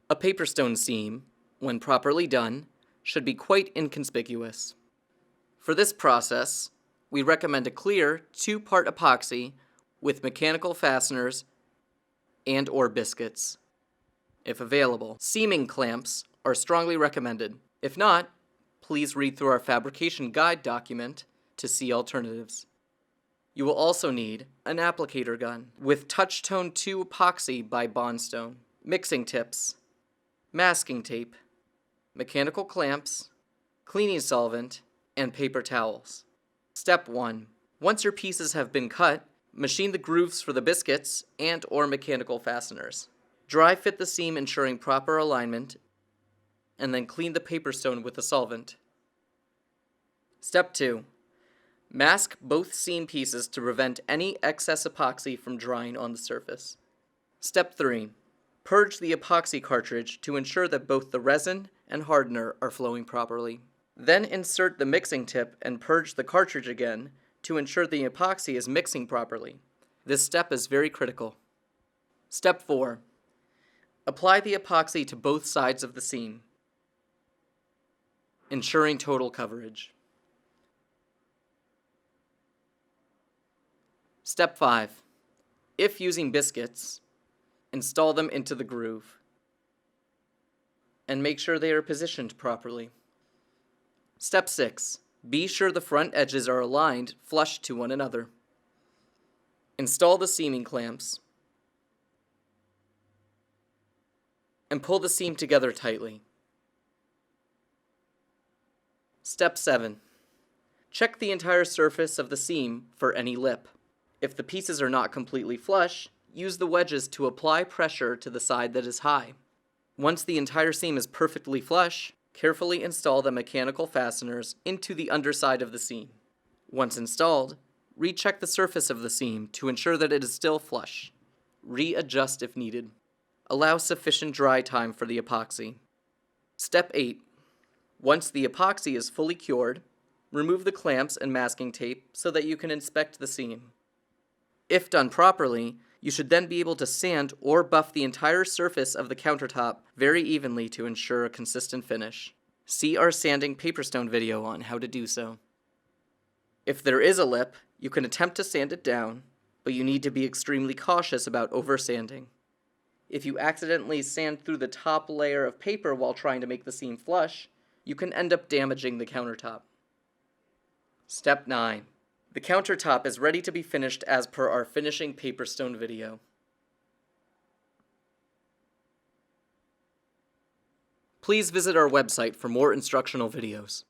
A PaperStone seam, when properly done, should be quite inconspicuous. For this process, we recommend a clear 2-part epoxy with mechanical fasteners and/or biscuits. If available, seaming clamps are strongly recommended. If not, please read through our fabrication guide document to see alternatives. You will also need an applicator gun with Touchtone 2 epoxy by Bondstone, mixing tips, masking tape, mechanical clamps, cleaning solvent, and paper towels. Step 1. Once your pieces have been cut, machine the grooves for the biscuits and/or mechanical fasteners. Dry fit the seam ensuring proper alignment, and then clean the PaperStone with the solvent. Step 2. Mask both seam pieces to prevent any excess epoxy from drying on the surface. Step 3. Purge the epoxy cartridge to ensure that both the resin and hardener are flowing properly. Then insert the mixing tip and purge the cartridge again to ensure the epoxy is mixing properly. This step is very critical. Step 4. Apply the epoxy to both sides of the seam, ensuring total coverage. Step 5. If using biscuits, install them into the groove and make sure they are positioned properly. Step 6. Be sure the front edges are aligned flush to one another. Install the seaming clamps and pull the seam together tightly. Step 7. Check the entire surface of the seam for any lip. If the pieces are not completely flush, use the wedges to apply pressure to the side that is high. Once the entire seam is perfectly flush, carefully install the mechanical fasteners into the underside of the seam. Once installed, recheck the surface of the seam to ensure that it is still flush. Readjust if needed. Allow sufficient dry time for the epoxy. Step 8. Once the epoxy is fully cured, remove the clamps and masking tape so that you can inspect the seam. If done properly, you should then be able to sand or buff the entire surface of the countertop very evenly to ensure a consistent finish. See our sanding PaperStone video on how to do so. If there is a lip, you can attempt to sand it down, but you need to be extremely cautious about over-sanding. If you accidentally sand through the top layer of paper while trying to make the seam flush, you can end up damaging the countertop. Step 9. The countertop is ready to be finished as per our finishing PaperStone video. Please visit our website for more instructional videos.